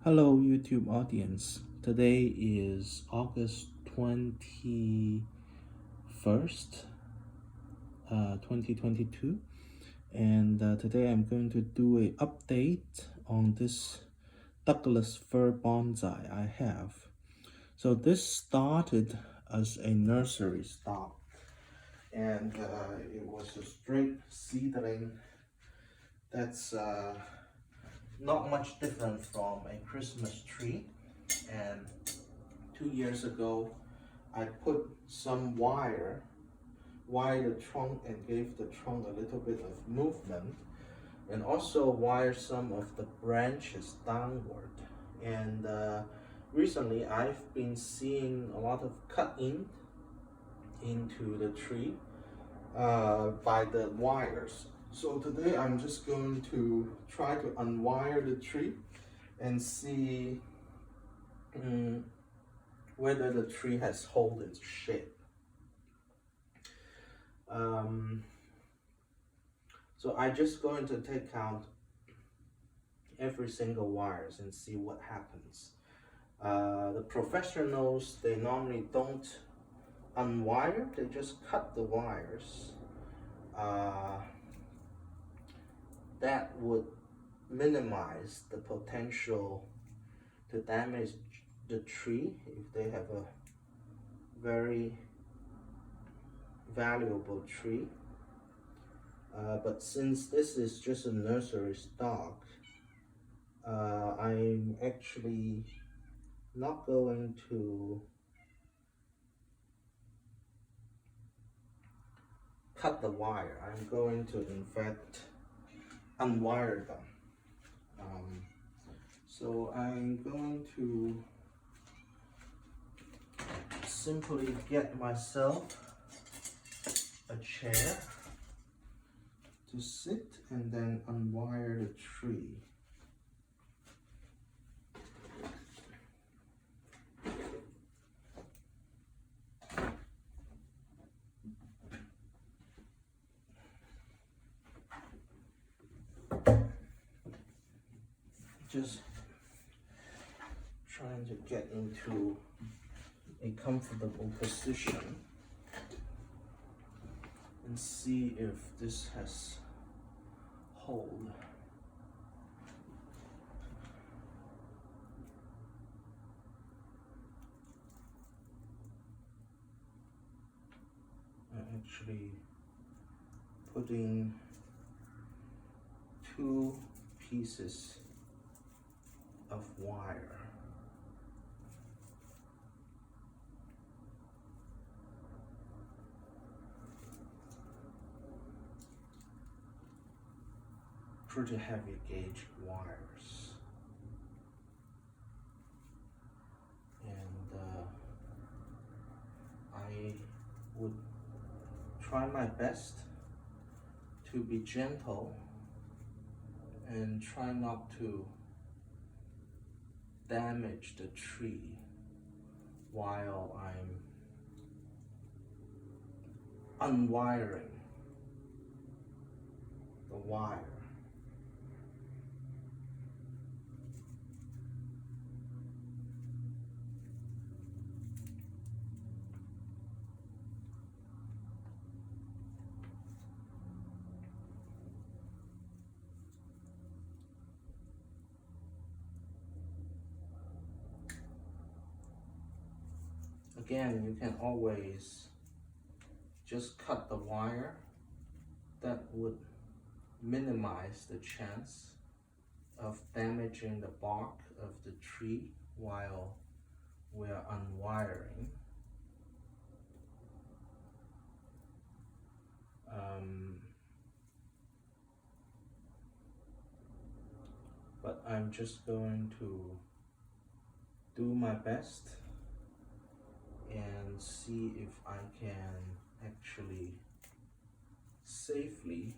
Hello, YouTube audience. Today is August 21st, 2022, and today I'm going to do an update on this Douglas fir bonsai I have. So this started as a nursery stock, and it was a straight seedling that's not much different from a Christmas tree. And 2 years ago, I put some wire the trunk and gave the trunk a little bit of movement, and also wire some of the branches downward. And recently I've been seeing a lot of cutting into the tree by the wires. So today I'm just going to try to unwire the tree and see whether the tree has hold its shape. So I'm just going to take out every single wires and see what happens. The professionals, they normally don't unwire, they just cut the wires. That would minimize the potential to damage the tree if they have a very valuable tree. But since this is just a nursery stock, I'm actually not going to cut the wire. I'm going to, in fact, unwire them. So I'm going to simply get myself a chair to sit and then unwire the tree. Just trying to get into a comfortable position and see if this has hold. I'm actually putting 2 pieces of wire. Pretty heavy gauge wires. And I would try my best to be gentle and try not to damage the tree while I'm unwiring the wire. Again, you can always just cut the wire. That would minimize the chance of damaging the bark of the tree while we're unwiring. But I'm just going to do my best and see if I can actually safely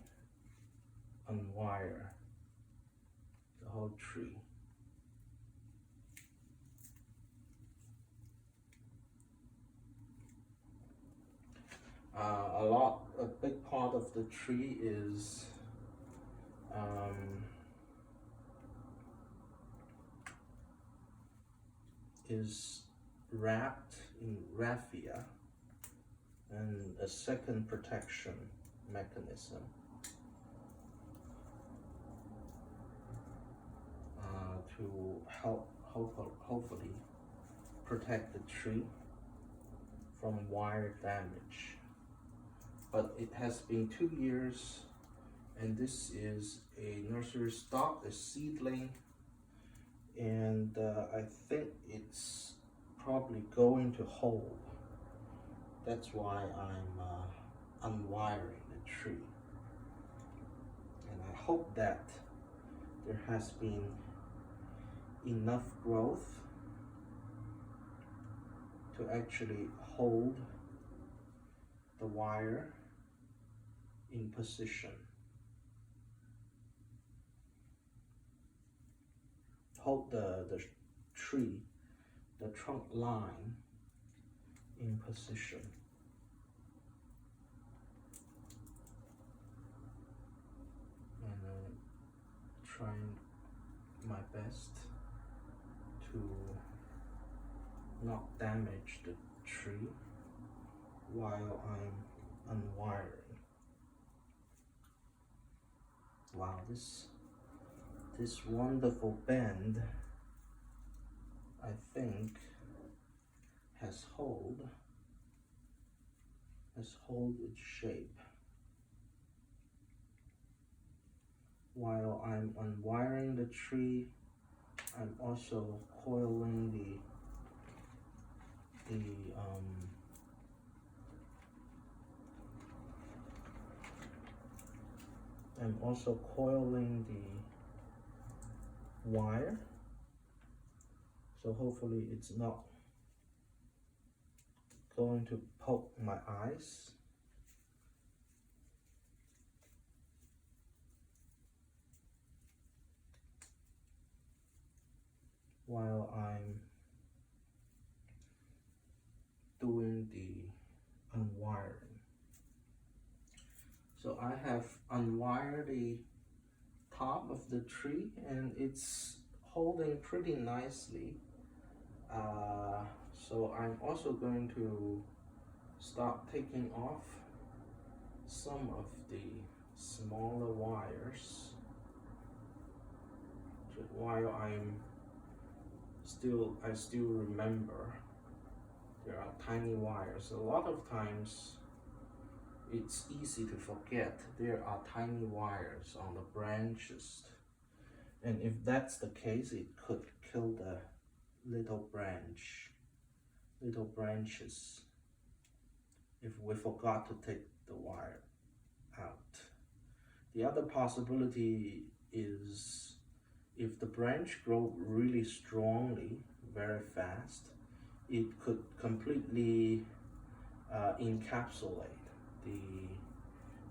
unwire the whole tree. A big part of the tree is is wrapped in raffia and a second protection mechanism to help hopefully protect the tree from wire damage. But it has been 2 years, and this is a nursery stock, a seedling, and I think it's probably going to hold. That's why I'm unwiring the tree, and I hope that there has been enough growth to actually hold the wire in position. Hold the tree, the trunk line in position. And trying my best to not damage the tree while I'm unwiring. Wow, this wonderful bend, I think, has hold its shape. While I'm unwiring the tree, I'm also coiling the wire, so hopefully it's not going to poke my eyes. While I'm doing the unwiring. So I have unwired the top of the tree and it's holding pretty nicely. So I'm also going to start taking off some of the smaller wires while I still remember there are tiny wires. A lot of times it's easy to forget there are tiny wires on the branches, and if that's the case, it could kill the little branches if we forgot to take the wire out. The other possibility is if the branch grows really strongly, very fast, it could completely encapsulate the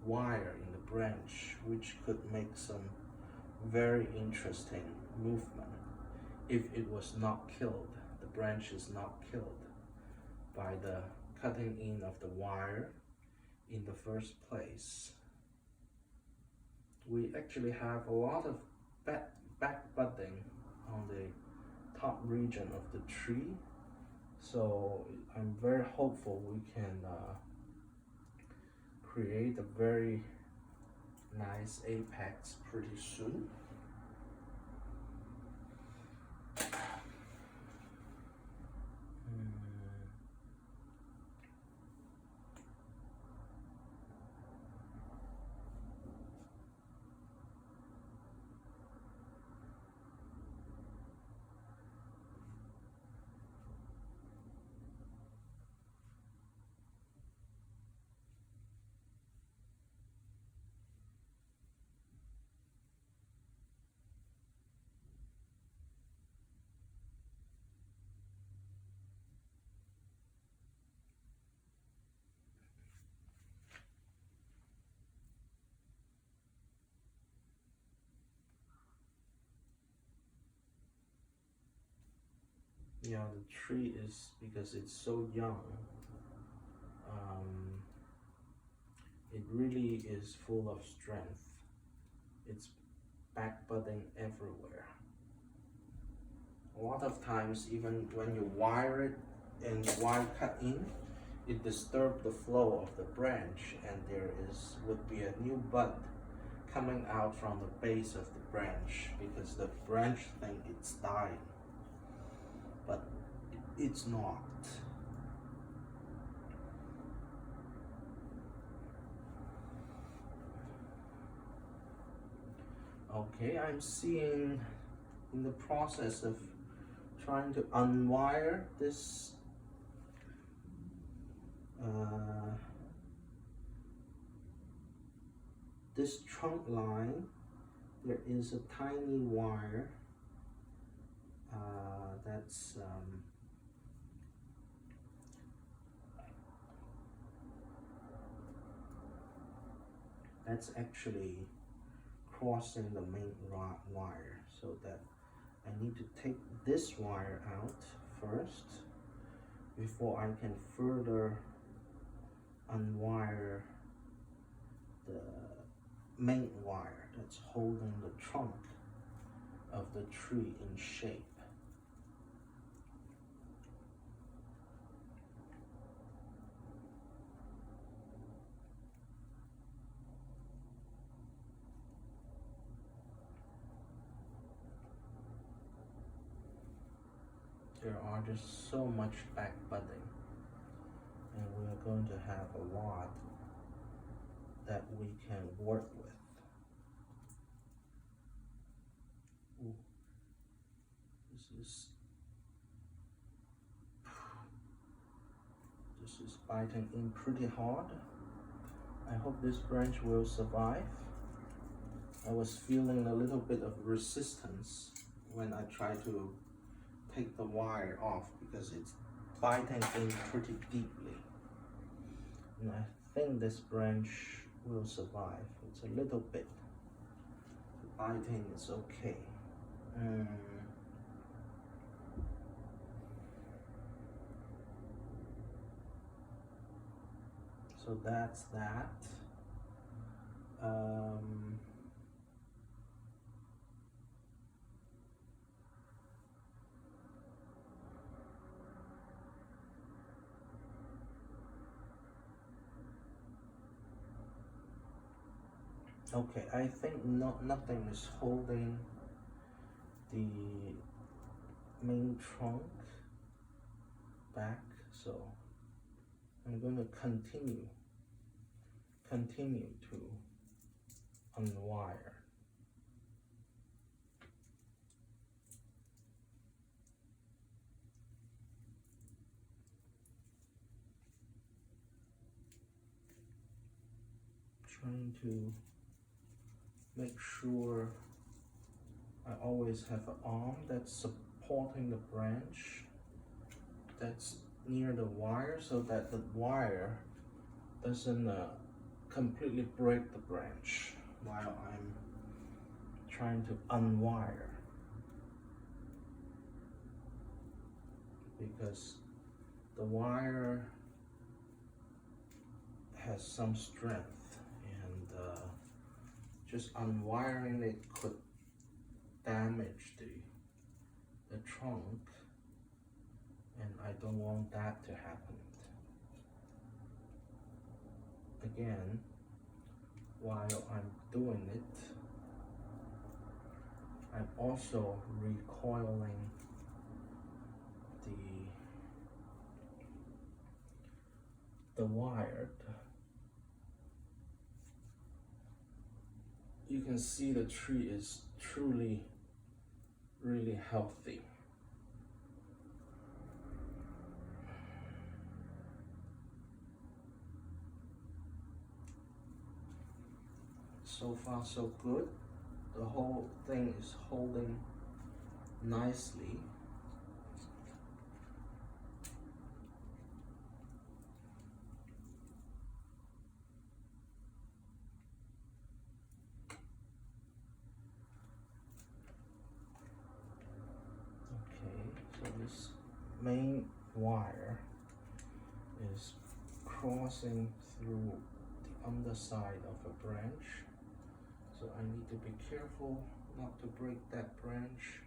wire in the branch, which could make some very interesting movement if it was not killed. The branch is not killed by the cutting in of the wire in the first place. We actually have a lot of back budding on the top region of the tree, so I'm very hopeful we can create a very nice apex pretty soon. Yeah, the tree is, because it's so young, it really is full of strength. It's back budding everywhere. A lot of times, even when you wire it and wire cut in, it disturbs the flow of the branch, and would be a new bud coming out from the base of the branch, because the branch think it's dying, but it's not. Okay, I'm seeing in the process of trying to unwire this this trunk line. There is a tiny wire that's actually crossing the main wire, so that I need to take this wire out first before I can further unwire the main wire that's holding the trunk of the tree in shape. There are just so much back budding, and we are going to have a lot that we can work with. Ooh, this is biting in pretty hard. I hope this branch will survive. I was feeling a little bit of resistance when I tried to take the wire off, because it's biting in pretty deeply. And I think this branch will survive. It's a little bit. The biting is okay. So that's that. Okay, I think nothing is holding the main trunk back, so I'm going to continue to unwire. Trying to make sure I always have an arm that's supporting the branch that's near the wire, so that the wire doesn't completely break the branch while I'm trying to unwire, because the wire has some strength, and just unwiring it could damage the trunk, and I don't want that to happen. Again, while I'm doing it, I'm also recoiling the wire. You can see the tree is truly really healthy. So far so good. The whole thing is holding nicely. This main wire is crossing through the underside of a branch, so I need to be careful not to break that branch.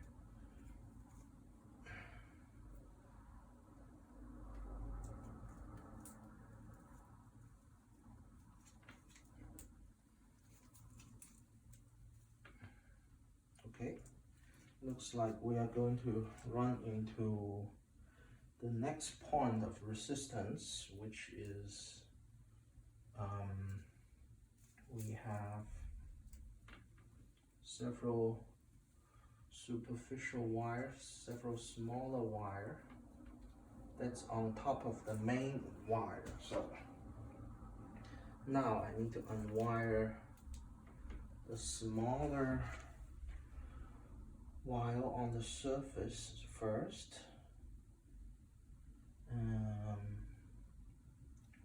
looks like we are going to run into the next point of resistance, which is we have several superficial wires, several smaller wire that's on top of the main wire. So now I need to unwire the smaller wire on the surface first.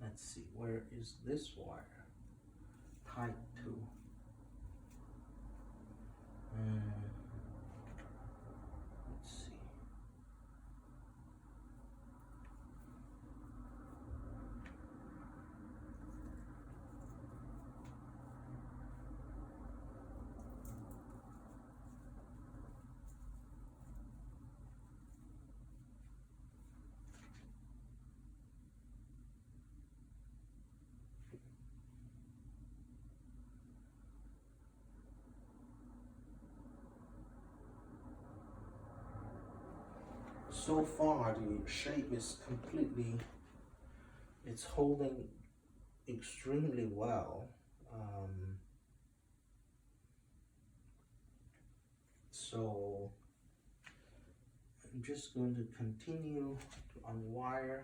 Let's see, where is this wire tied to? Let's see. So far the shape is completely, it's holding extremely well. So I'm just going to continue to unwire.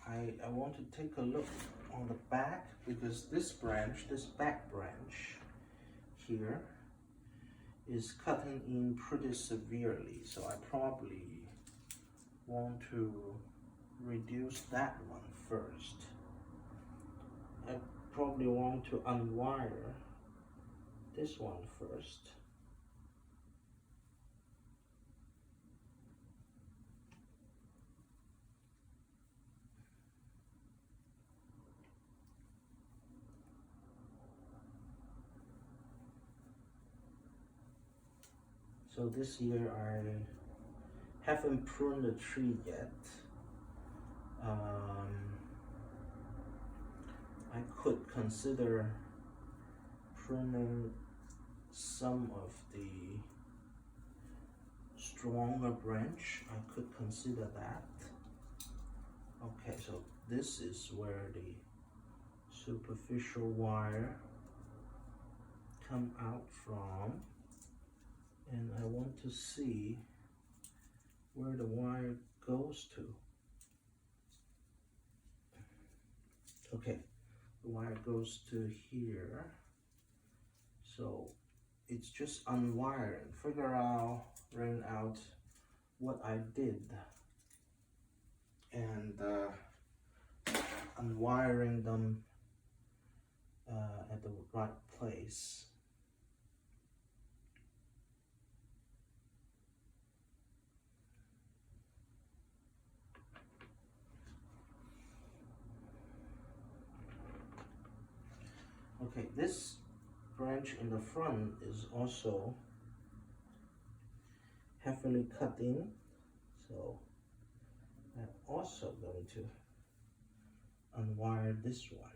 I want to take a look on the back, because this branch, this back branch here is cutting in pretty severely, so I probably want to reduce that one first. I probably want to unwire this one first. So this year I haven't pruned the tree yet. I could consider pruning some of the stronger branch. I could consider that. Okay, so this is where the superficial wire come out from, and I want to see where the wire goes to. Okay, the wire goes to here. So it's just unwiring, figuring out what I did, and unwiring them at the right place. Okay, this branch in the front is also heavily cut in, so I'm also going to unwire this one.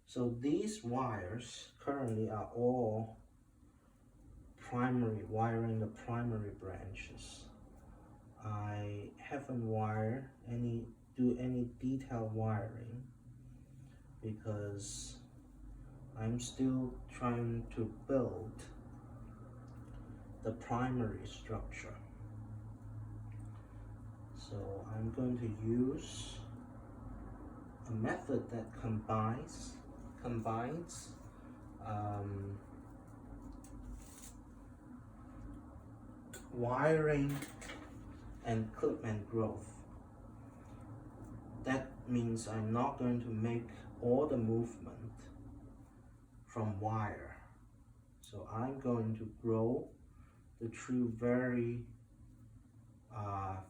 So these wires currently are all primary, wiring the primary branches. I haven't do any detailed wiring because I'm still trying to build the primary structure. So I'm going to use a method that combines wiring and clip and growth. That means I'm not going to make all the movement from wire. So I'm going to grow the tree very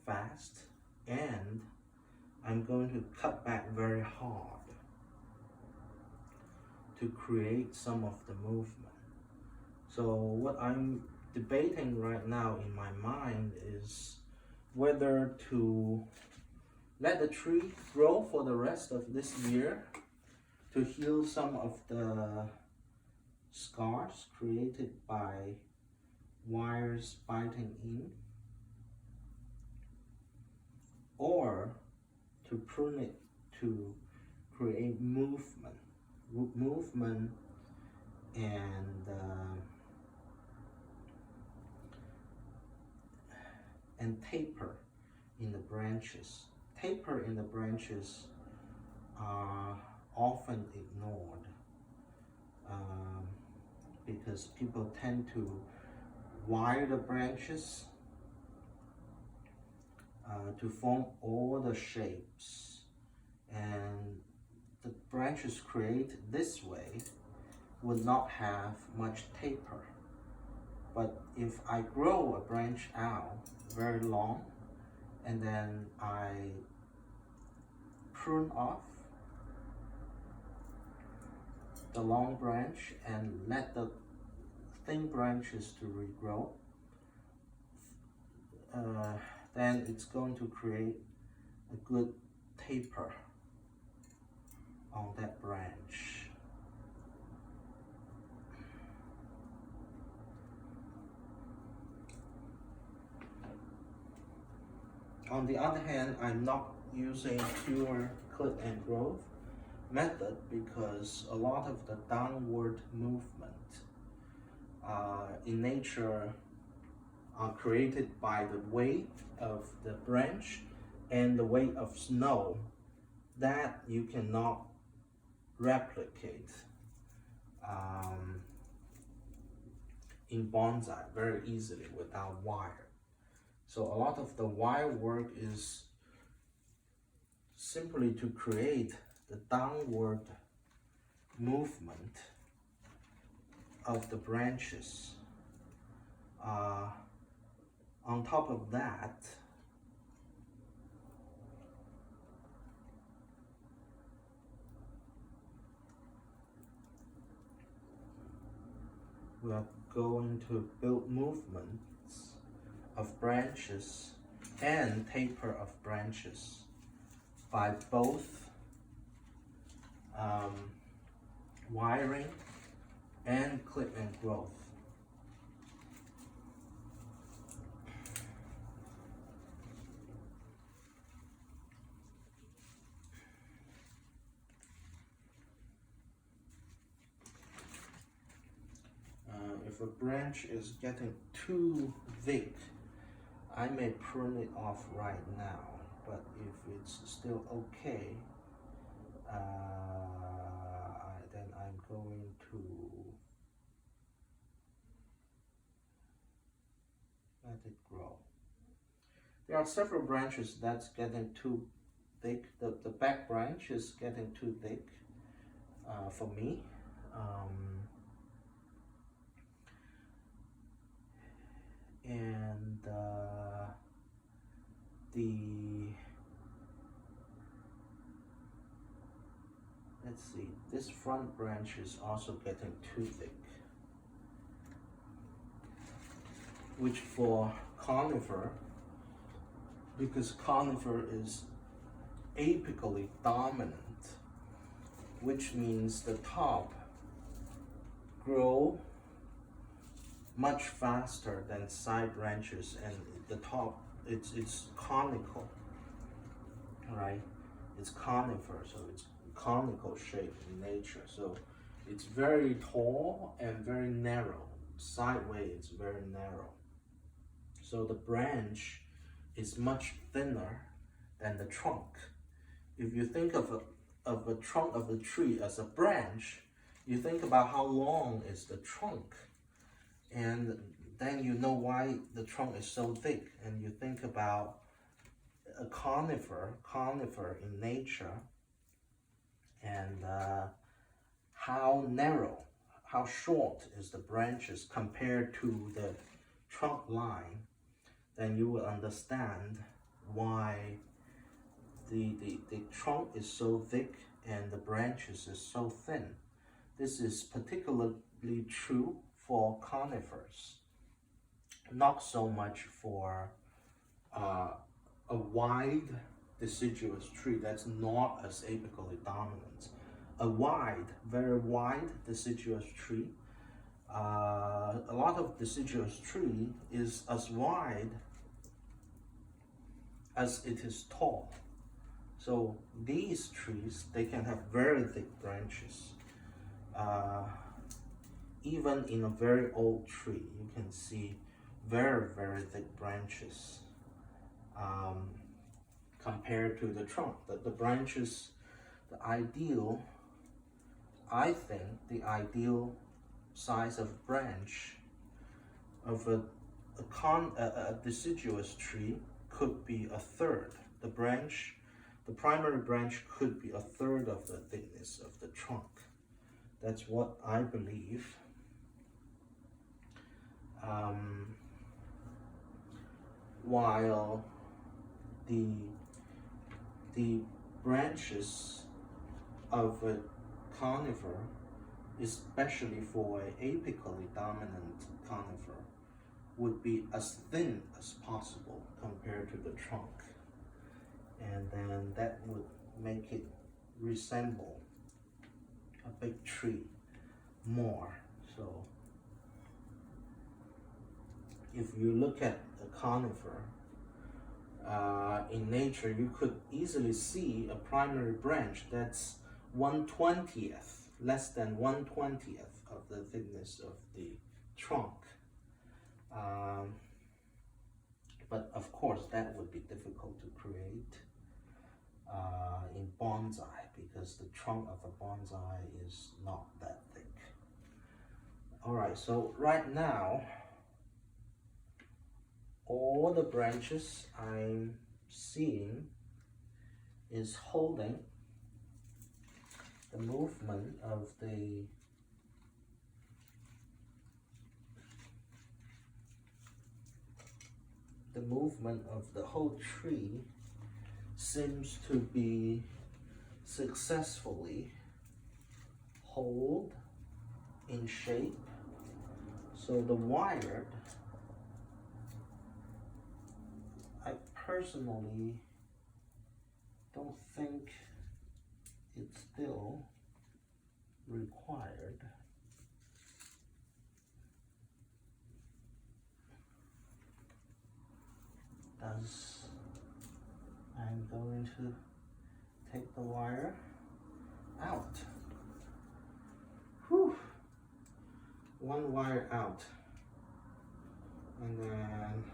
fast, and I'm going to cut back very hard to create some of the movement. So what I'm debating right now in my mind is whether to let the tree grow for the rest of this year to heal some of the scars created by wires biting in, or to prune it to create movement and taper in the branches. Taper in the branches are often ignored um, because people tend to wire the branches to form all the shapes, and the branches created this way would not have much taper. But if I grow a branch out very long and then I prune off the long branch and let the thin branches to regrow, then it's going to create a good taper on that branch. On the other hand, I'm not using pure clip and growth method because a lot of the downward movement in nature are created by the weight of the branch and the weight of snow that you cannot replicate in bonsai very easily without wire. So a lot of the wire work is simply to create the downward movement of the branches. On top of that, we are going to build movements of branches and taper of branches by both wiring and clip and growth. If a branch is getting too thick, I may prune it off right now, but if it's still okay, then I'm going to let it grow. There are several branches that's getting too thick. The back branch is getting too thick for me. And let's see, this front branch is also getting too thick, which for conifer, because conifer is apically dominant, which means the top grow much faster than side branches, and the top it's conical, right? It's conifer, so it's conical shape in nature. So it's very tall and very narrow. Sideways, it's very narrow. So the branch is much thinner than the trunk. If you think of a trunk of the tree as a branch, you think about how long is the trunk, and then you know why the trunk is so thick, and you think about a conifer in nature, and how narrow, how short is the branches compared to the trunk line, then you will understand why the trunk is so thick and the branches is so thin. This is particularly true for conifers, not so much for a wide deciduous tree that's not as apically dominant. A wide, very wide deciduous tree A lot of deciduous tree is as wide as it is tall. So these trees, they can have very thick branches. Uh, Even in a very old tree, you can see very, very thick branches um, compared to the trunk. The branches, I think the ideal size of branch of a deciduous tree could be a third. The primary branch could be a third of the thickness of the trunk. That's what I believe. While the branches of a conifer, especially for an apically dominant conifer, would be as thin as possible compared to the trunk, and then that would make it resemble a big tree more. So if you look at a conifer in nature, you could easily see a primary branch that's 1/20th, less than 1/20th of the thickness of the trunk. But of course, that would be difficult to create in bonsai, because the trunk of a bonsai is not that thick. All right, so right now, all the branches I'm seeing is holding the movement of the whole tree seems to be successfully hold in shape. So the wired, I personally don't think it's still required. I'm going to take the wire out. Whew. One wire out, and then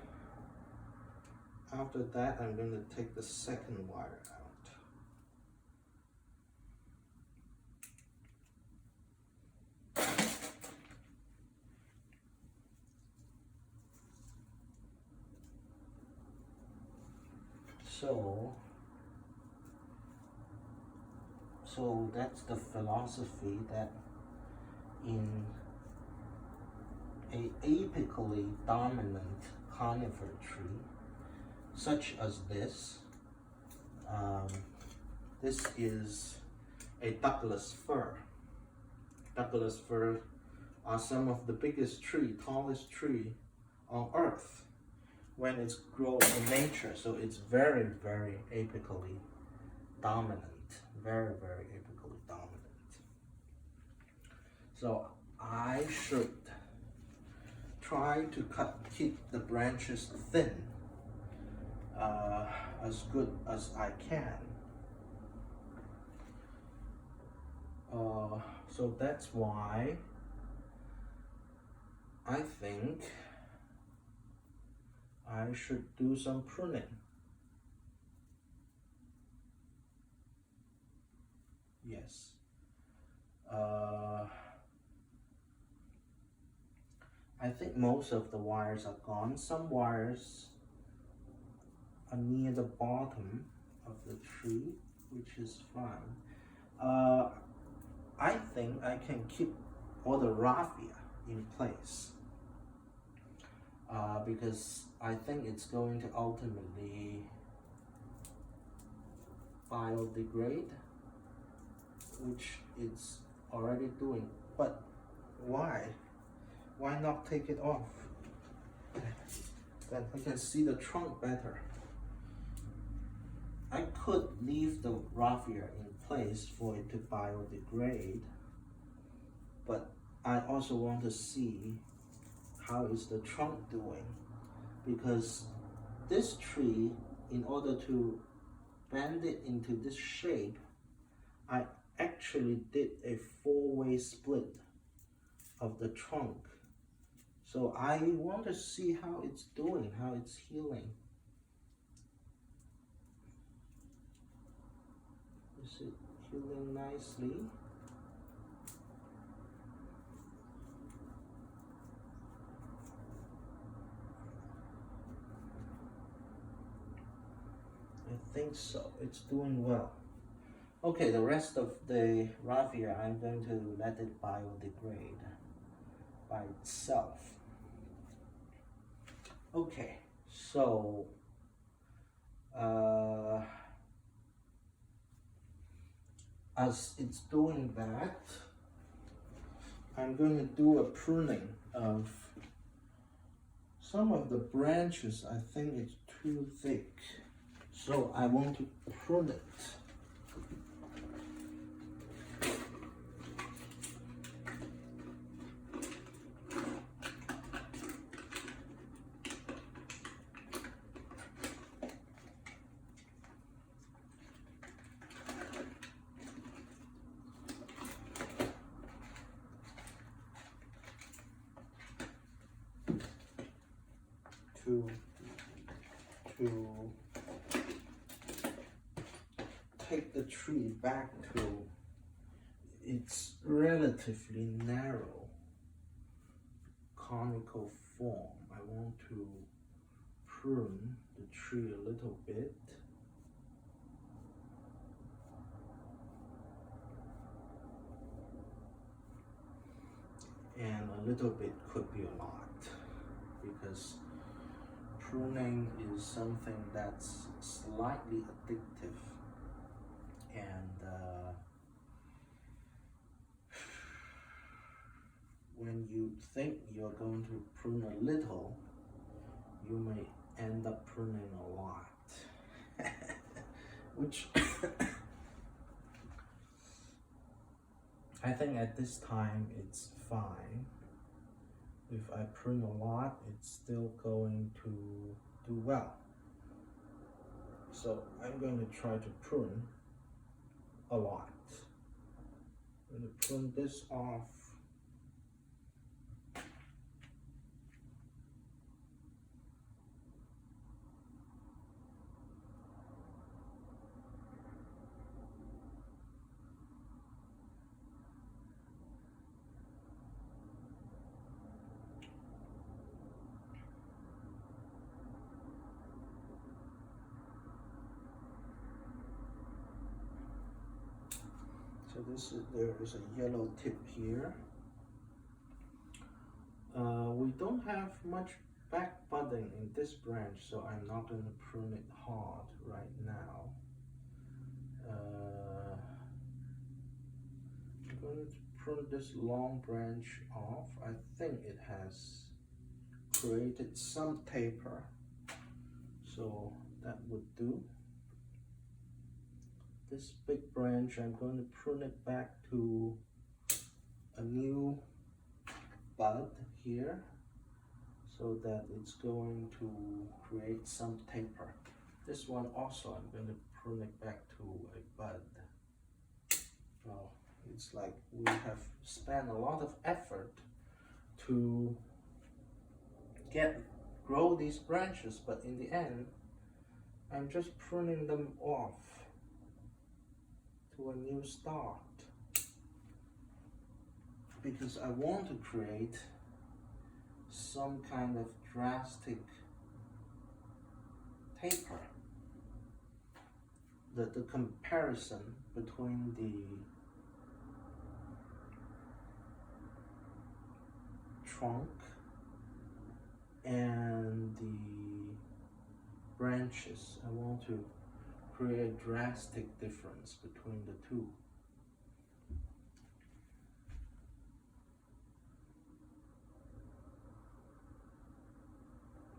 after that I'm going to take the second wire out. So that's the philosophy, that in a apically dominant conifer tree, such as this, this is a Douglas fir. Douglas fir are some of the biggest tallest tree on earth when it's grown in nature. So it's very, very apically dominant. Very, very apically dominant. So I should try to keep the branches thin as good as I can. So that's why I think I should do some pruning. Yes. I think most of the wires are gone. Some wires are near the bottom of the tree, which is fine. I think I can keep all the raffia in place because I think it's going to ultimately biodegrade, which it's already doing. But why not take it off? Then I can see the trunk better. I could leave the raffia in place for it to biodegrade, but I also want to see how is the trunk doing, because this tree, in order to bend it into this shape, I actually did a four-way split of the trunk. So I want to see how it's doing, how it's healing. Is it healing nicely? I think so. It's doing well. Okay, the rest of the raffia, I'm going to let it biodegrade by itself. Okay, so as it's doing that, I'm going to do a pruning of some of the branches. I think it's too thick, so I want to prune it. To take the tree back to its relatively narrow conical form. I want to prune the tree a little bit. And a little bit could be a lot, because pruning is something that's slightly addictive, and when you think you're going to prune a little, you may end up pruning a lot, which I think at this time it's fine. If I prune a lot, it's still going to do well. So I'm going to try to prune a lot. I'm going to prune this off. So there is a yellow tip here. We don't have much back budding in this branch, so I'm not going to prune it hard right now. I'm going to prune this long branch off. I think it has created some taper, so that would do. This big branch, I'm going to prune it back to a new bud here, so that it's going to create some taper. This one also, I'm going to prune it back to a bud. Well, it's like we have spent a lot of effort to grow these branches, but in the end, I'm just pruning them off to a new start, because I want to create some kind of drastic taper. The comparison between the trunk and the branches, I want to create a drastic difference between the two.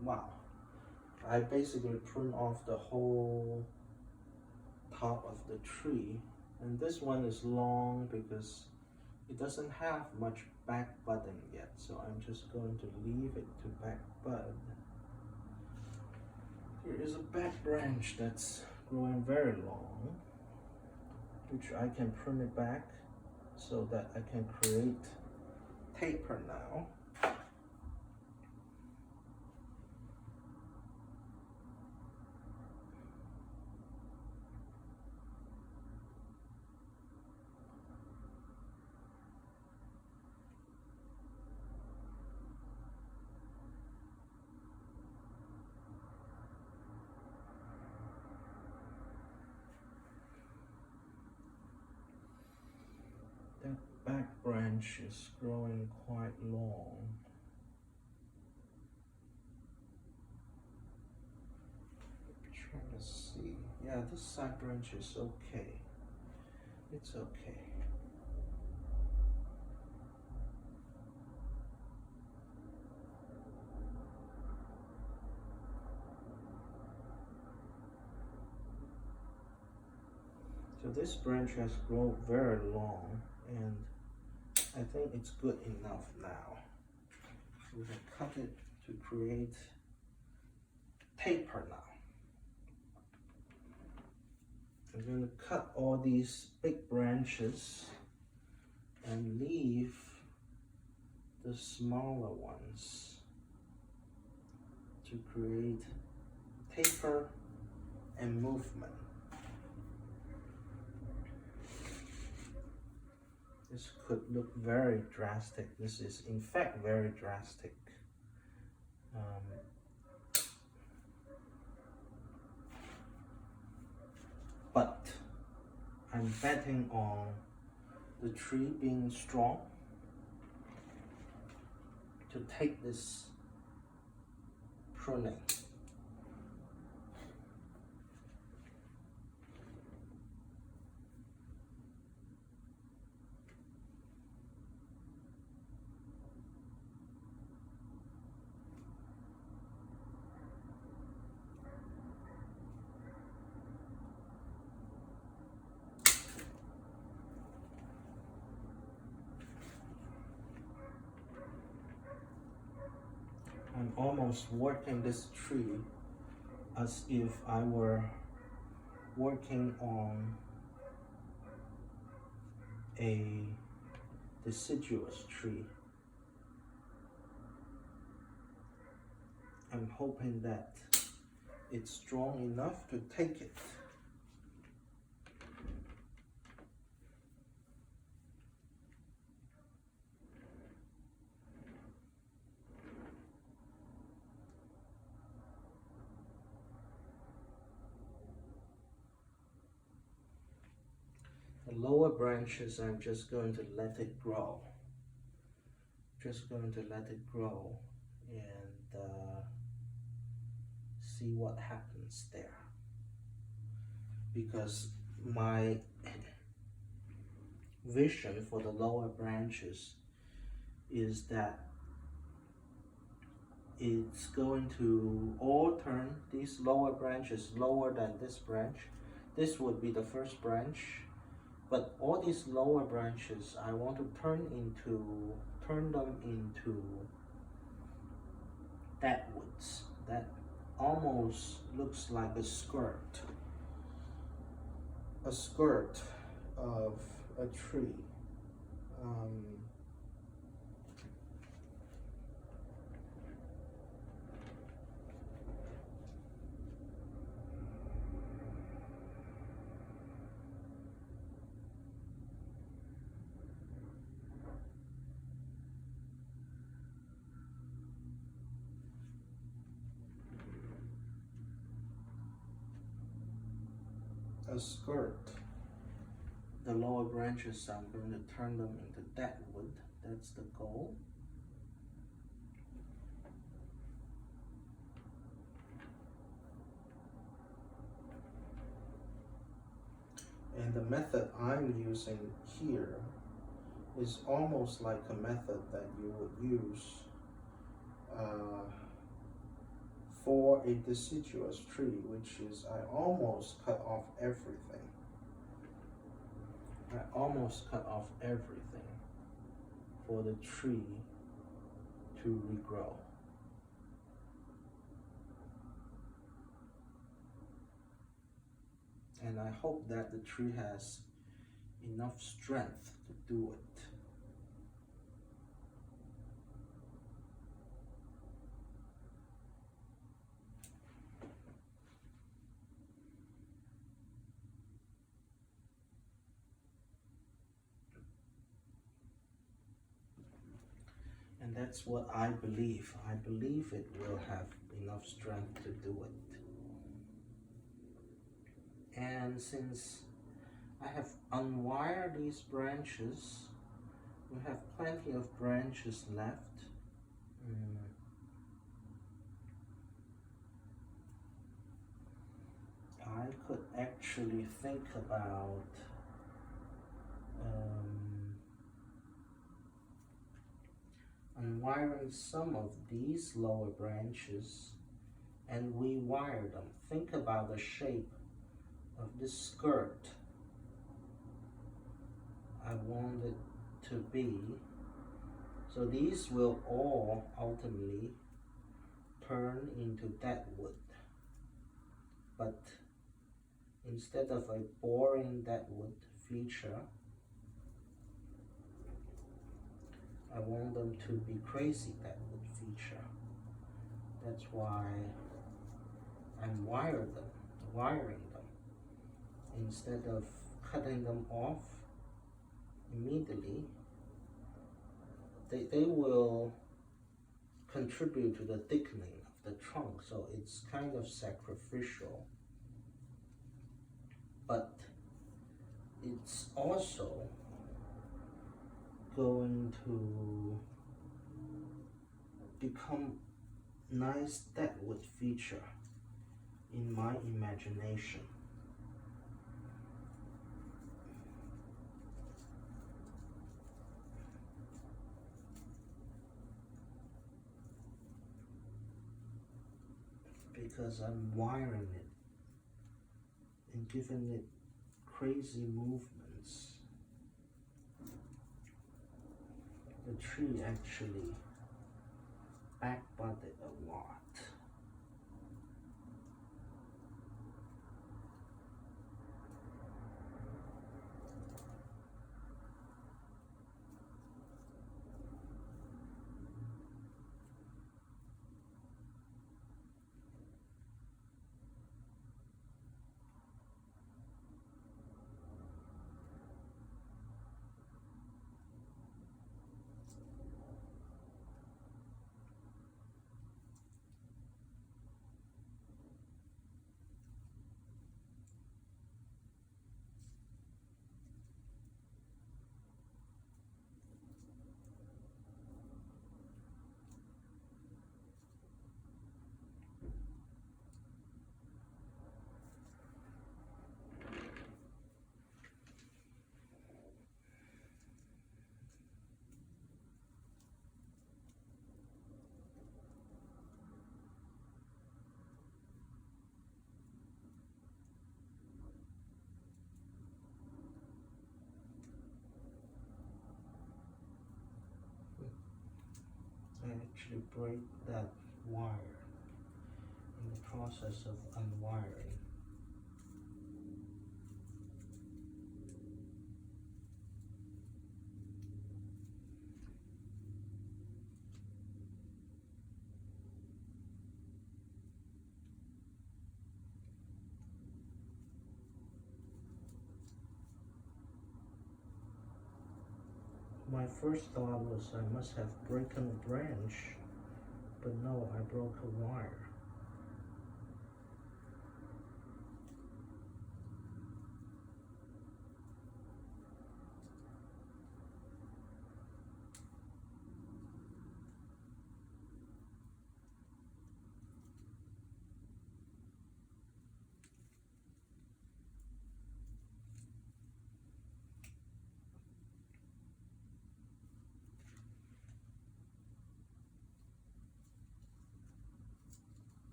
Wow, I basically prune off the whole top of the tree, and this one is long because it doesn't have much back budding yet, so I'm just going to leave it to back bud. Here is a back branch that's growing very long, which I can prune it back so that I can create taper now. That back branch is growing quite long. Trying to see. Yeah, this side branch is okay. It's okay. So this branch has grown very long, and I think it's good enough now. We can cut it to create taper now. I'm going to cut all these big branches and leave the smaller ones to create taper and movement. This could look very drastic. This is in fact very drastic. But I'm betting on the tree being strong to take this pruning. I'm almost working this tree as if I were working on a deciduous tree. I'm hoping that it's strong enough to take it. The lower branches, I'm just going to let it grow. Just going to let it grow and see what happens there. Because my vision for the lower branches is that it's going to all turn these lower branches lower than this branch. This would be the first branch. But all these lower branches, I want to turn them into deadwoods. That almost looks like a skirt of a tree. A skirt. The lower branches, I'm going to turn them into deadwood. That's the goal. And the method I'm using here is almost like a method that you would use for a deciduous tree, which is I almost cut off everything. I almost cut off everything for the tree to regrow. And I hope that the tree has enough strength to do it. And that's what I believe. I believe it will have enough strength to do it. And since I have unwired these branches, we have plenty of branches left. I could actually think about unwiring some of these lower branches and rewire them. Think about the shape of this skirt I want it to be. So these will all ultimately turn into dead wood. But instead of a boring dead wood feature, I want them to be crazy dead wood feature. That's why I'm wiring them. Instead of cutting them off immediately, they will contribute to the thickening of the trunk, so it's kind of sacrificial. But it's also going to become nice deadwood feature in my imagination. Because I'm wiring it and giving it crazy movements. The tree actually backbutted a lot. I actually break that wire in the process of unwiring. My first thought was I must have broken a branch, but no, I broke a wire.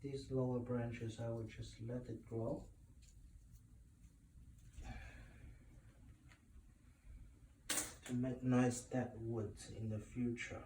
these lower branches, I will just let it grow. To make nice dead wood in the future.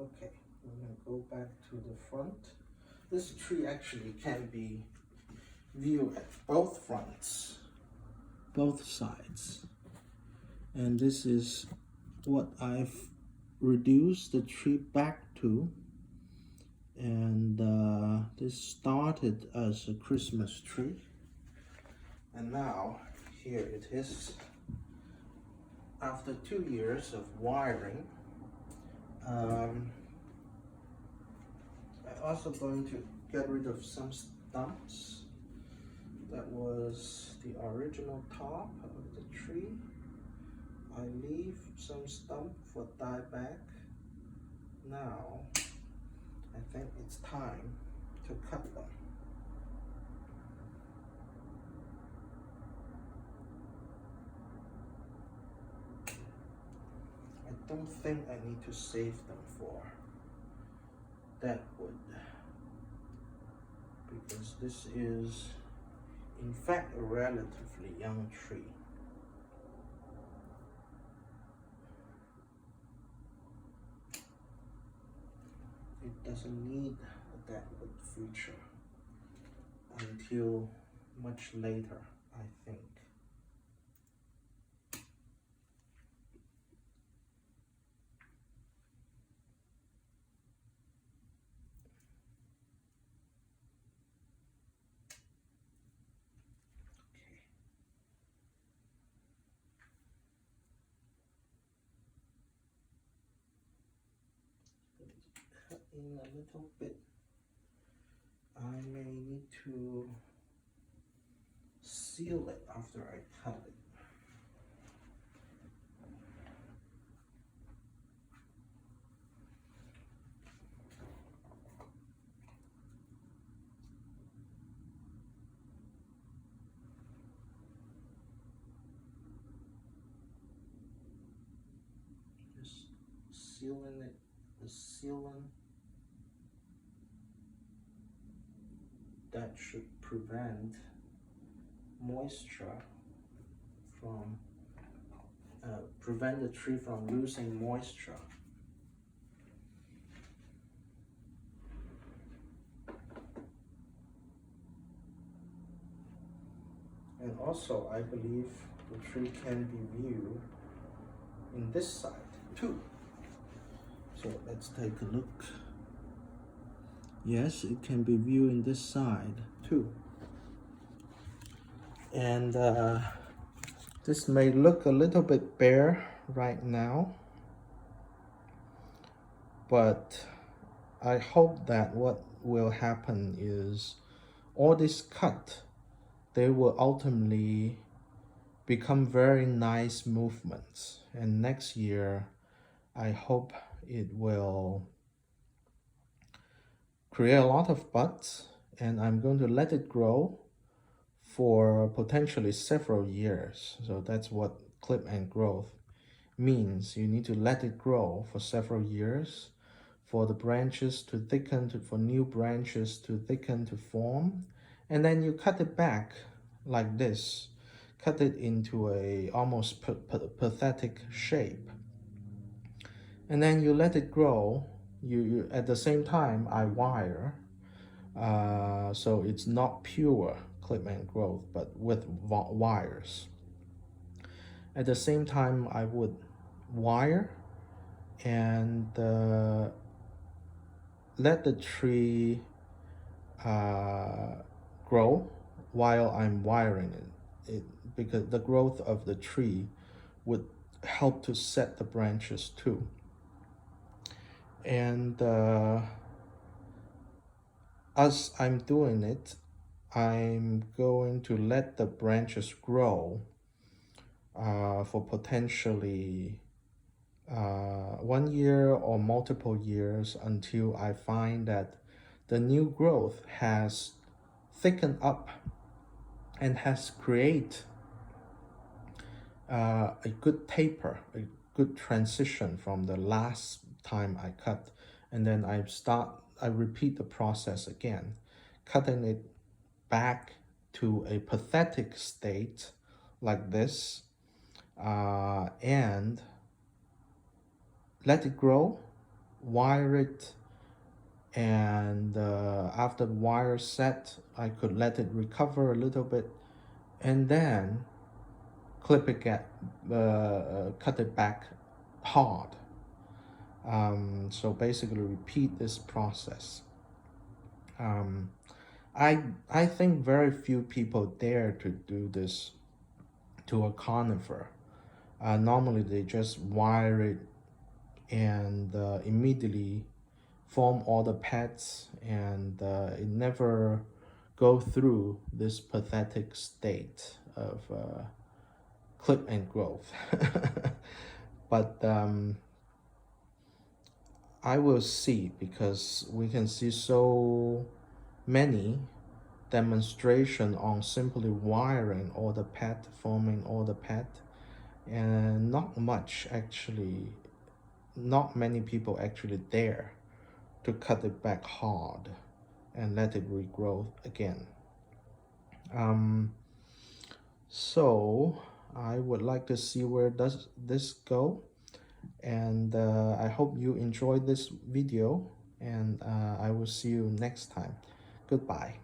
Okay, we're gonna go back to the front. This tree actually can be viewed at both fronts, both sides. And this is what I've reduced the tree back to. And this started as a Christmas tree. And now here it is. After 2 years of wiring, I'm also going to get rid of some stumps. That was the original top of the tree. I leave some stump for dieback. Now, I think it's time to cut them. I don't think I need to save them for that wood, because this is in fact a relatively young tree. It doesn't need that wood feature until much later, I think. Cut in a little bit. I may need to seal it after I cut it. Just sealing it, the sealant that should prevent moisture from prevent the tree from losing moisture. And also, I believe the tree can be viewed in this side too. So let's take a look. Yes, it can be viewed in this side too. And this may look a little bit bare right now, but I hope that what will happen is all this cut, they will ultimately become very nice movements. And next year, I hope it will create a lot of buds, and I'm going to let it grow for potentially several years. So that's what clip and growth means. You need to let it grow for several years for the branches to thicken, for new branches to thicken, to form, and then you cut it back like this. cut it into a almost pathetic shape, and then you let it grow. You at the same time I wire, so it's not pure clip and growth, but with wires. At the same time, I would wire and let the tree grow while I'm wiring it, because the growth of the tree would help to set the branches too. And as I'm doing it, I'm going to let the branches grow for potentially 1 year or multiple years, until I find that the new growth has thickened up and has created a good taper, a good transition from the last time I cut. And then I repeat the process again, cutting it back to a pathetic state like this, and let it grow, wire it, and after the wire set, I could let it recover a little bit, and then cut it back hard. So basically repeat this process. Um, I think very few people dare to do this to a conifer. Normally they just wire it and immediately form all the pads, and it never go through this pathetic state of clip and growth. But I will see, because we can see so many demonstration on simply wiring all the pad, forming all the pad, and not many people actually dare to cut it back hard and let it regrow again. So I would like to see where does this go, and I hope you enjoyed this video, and I will see you next time. Goodbye.